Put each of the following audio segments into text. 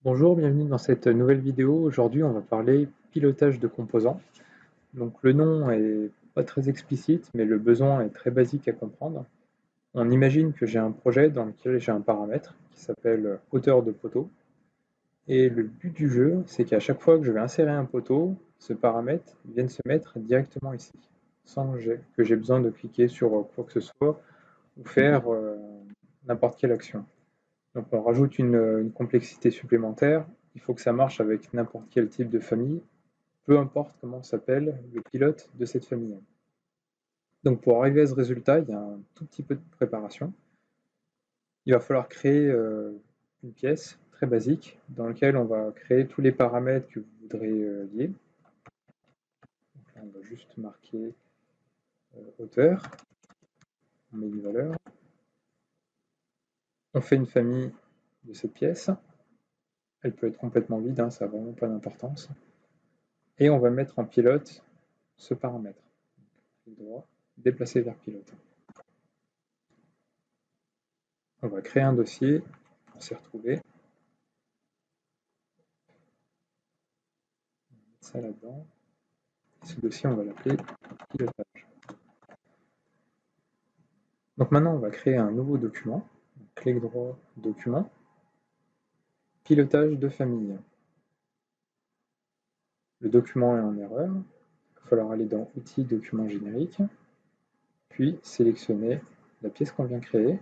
Bonjour, bienvenue dans cette nouvelle vidéo. Aujourd'hui, on va parler pilotage de composants. Donc le nom est pas très explicite, mais le besoin est très basique à comprendre. On imagine que j'ai un projet dans lequel j'ai un paramètre qui s'appelle hauteur de poteau. Et le but du jeu, c'est qu'à chaque fois que je vais insérer un poteau, ce paramètre vienne se mettre directement ici, sans que j'ai besoin de cliquer sur quoi que ce soit ou faire n'importe quelle action. Donc on rajoute une complexité supplémentaire. Il faut que ça marche avec n'importe quel type de famille, peu importe comment s'appelle le pilote de cette famille. Donc pour arriver à ce résultat, il y a un tout petit peu de préparation. Il va falloir créer une pièce très basique dans laquelle on va créer tous les paramètres que vous voudrez lier. Donc là, on va juste marquer hauteur, on met une valeur. On fait une famille de cette pièce. Elle peut être complètement vide, ça n'a vraiment pas d'importance. Et on va mettre en pilote ce paramètre. Clic droit, déplacer vers pilote. On va créer un dossier, on s'y retrouver. On va mettre ça là-dedans. Ce dossier, on va l'appeler pilotage. Donc maintenant, on va créer un nouveau document. Clic droit, document, pilotage de famille. Le document est en erreur. Il va falloir aller dans Outils, document générique, puis sélectionner la pièce qu'on vient créer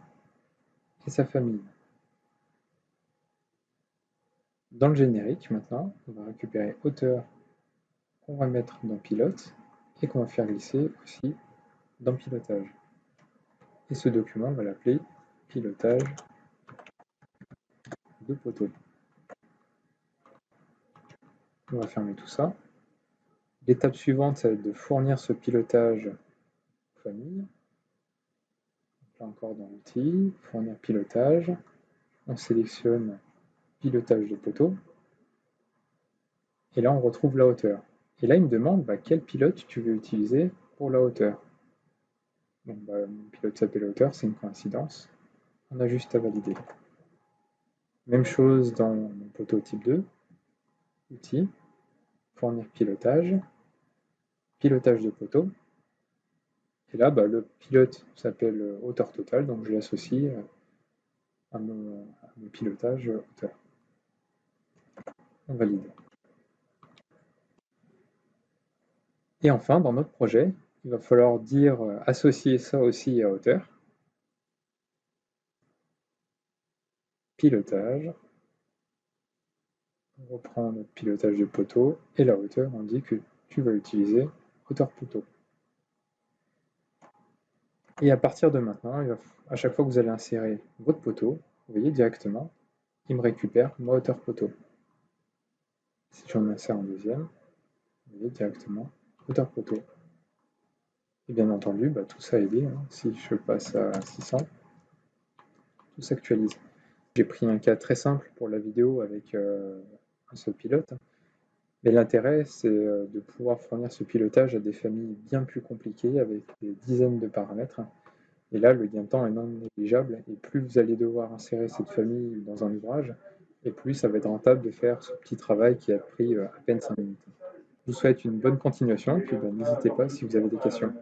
et sa famille. Dans le générique, maintenant, on va récupérer hauteur qu'on va mettre dans pilote et qu'on va faire glisser aussi dans pilotage. Et ce document, on va l'appeler pilotage de poteau. On va fermer tout ça. L'étape suivante, ça va être de fournir ce pilotage aux familles. Donc là encore dans l'outil, fournir pilotage. On sélectionne pilotage de poteau. Et là, on retrouve la hauteur. Et là, il me demande quel pilote tu veux utiliser pour la hauteur. Donc, mon pilote s'appelle hauteur, c'est une coïncidence. On a juste à valider. Même chose dans mon poteau type 2. Outils, fournir pilotage, pilotage de poteau. Et là, le pilote s'appelle hauteur totale, donc je l'associe à mon pilotage hauteur. On valide. Et enfin, dans notre projet, il va falloir dire associer ça aussi à hauteur. Pilotage. On reprend notre pilotage de poteau et la hauteur, on dit que tu vas utiliser hauteur poteau. Et à partir de maintenant, à chaque fois que vous allez insérer votre poteau, vous voyez directement, il me récupère ma hauteur poteau. Si j'en insère un deuxième, vous voyez directement hauteur poteau. Et bien entendu, tout ça est lié. Si je passe à 600, tout s'actualise. J'ai pris un cas très simple pour la vidéo avec un seul pilote. Mais l'intérêt, c'est de pouvoir fournir ce pilotage à des familles bien plus compliquées avec des dizaines de paramètres. Et là, le gain de temps est non négligeable. Et plus vous allez devoir insérer cette famille dans un ouvrage, et plus ça va être rentable de faire ce petit travail qui a pris à peine 5 minutes. Je vous souhaite une bonne continuation, et puis n'hésitez pas si vous avez des questions.